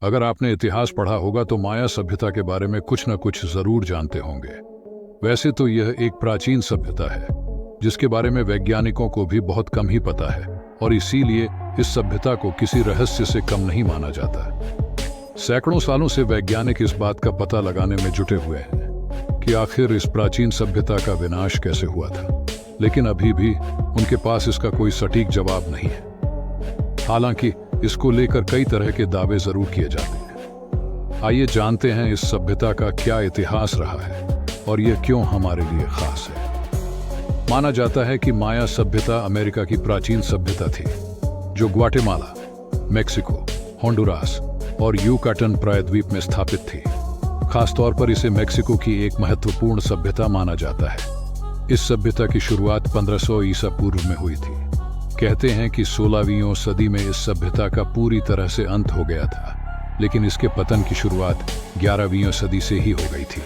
अगर आपने इतिहास पढ़ा होगा तो माया सभ्यता के बारे में कुछ न कुछ जरूर जानते होंगे। वैसे तो यह एक प्राचीन सभ्यता है जिसके बारे में वैज्ञानिकों को भी बहुत कम ही पता है, और इसीलिए इस सभ्यता को किसी रहस्य से कम नहीं माना जाता। सैकड़ों सालों से वैज्ञानिक इस बात का पता लगाने में जुटे हुए हैं कि आखिर इस प्राचीन सभ्यता का विनाश कैसे हुआ था, लेकिन अभी भी उनके पास इसका कोई सटीक जवाब नहीं है। हालांकि इसको लेकर कई तरह के दावे जरूर किए जाते हैं। आइए जानते हैं इस सभ्यता का क्या इतिहास रहा है और यह क्यों हमारे लिए खास है। माना जाता है कि माया सभ्यता अमेरिका की प्राचीन सभ्यता थी, जो ग्वाटेमाला, मेक्सिको, होंडुरास और यूकाटन प्रायद्वीप में स्थापित थी। खासतौर पर इसे मेक्सिको की एक महत्वपूर्ण सभ्यता माना जाता है। इस सभ्यता की शुरुआत 1500 ईसा पूर्व में हुई थी। कहते हैं कि 16वीं सदी में इस सभ्यता का पूरी तरह से अंत हो गया था, लेकिन इसके पतन की शुरुआत 11वीं सदी से ही हो गई थी।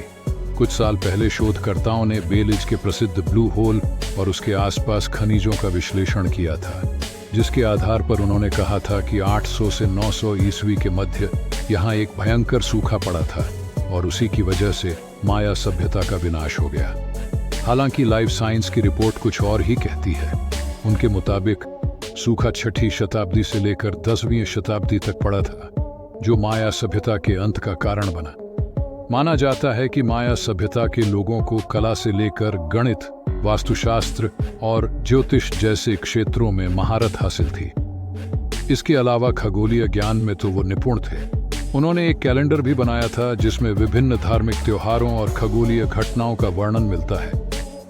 कुछ साल पहले शोधकर्ताओं ने बेलिज के प्रसिद्ध ब्लू होल और उसके आसपास खनिजों का विश्लेषण किया था, जिसके आधार पर उन्होंने कहा था कि 800 से 900 ईस्वी के मध्य यहाँ एक भयंकर सूखा पड़ा था और उसी की वजह से माया सभ्यता का विनाश हो गया। हालांकि लाइफ साइंस की रिपोर्ट कुछ और ही कहती है। उनके मुताबिक सूखा 6वीं शताब्दी से लेकर 10वीं शताब्दी तक पड़ा था, जो माया सभ्यता के अंत का कारण बना। माना जाता है कि माया सभ्यता के लोगों को कला से लेकर गणित, वास्तुशास्त्र और ज्योतिष जैसे क्षेत्रों में महारत हासिल थी। इसके अलावा खगोलीय ज्ञान में तो वो निपुण थे। उन्होंने एक कैलेंडर भी बनाया था जिसमें विभिन्न धार्मिक त्योहारों और खगोलीय घटनाओं का वर्णन मिलता है।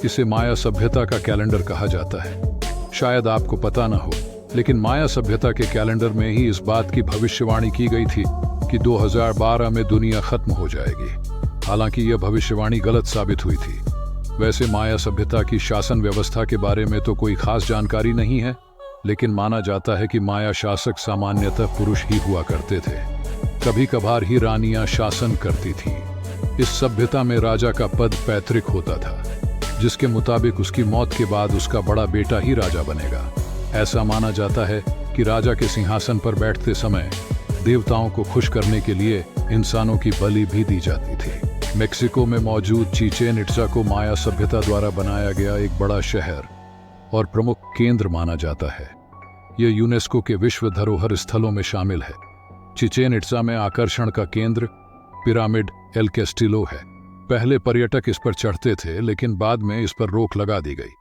इसे माया सभ्यता का कैलेंडर कहा जाता है। शायद आपको पता न हो, लेकिन माया सभ्यता के कैलेंडर में ही इस बात की भविष्यवाणी की गई थी कि 2012 में दुनिया खत्म हो जाएगी। हालांकि यह भविष्यवाणी गलत साबित हुई थी। वैसे माया सभ्यता की शासन व्यवस्था के बारे में तो कोई खास जानकारी नहीं है, लेकिन माना जाता है कि माया शासक सामान्यतः पुरुष ही हुआ करते थे। कभी कभार ही रानियां शासन करती थीं। इस सभ्यता में राजा का पद पैतृक होता था, जिसके मुताबिक उसकी मौत के बाद उसका बड़ा बेटा ही राजा बनेगा। ऐसा माना जाता है कि राजा के सिंहासन पर बैठते समय देवताओं को खुश करने के लिए इंसानों की बलि भी दी जाती थी। मेक्सिको में मौजूद चिचेन इट्जा को माया सभ्यता द्वारा बनाया गया एक बड़ा शहर और प्रमुख केंद्र माना जाता है। यह यूनेस्को के विश्व धरोहर स्थलों में शामिल है। चिचेन इट्जा में आकर्षण का केंद्र पिरामिड एल कैस्टिलो है। पहले पर्यटक इस पर चढ़ते थे, लेकिन बाद में इस पर रोक लगा दी गई।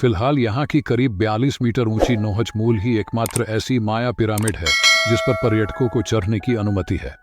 फिलहाल यहाँ की करीब 42 मीटर ऊंची नोहच मूल ही एकमात्र ऐसी माया पिरामिड है जिस पर पर्यटकों को चढ़ने की अनुमति है।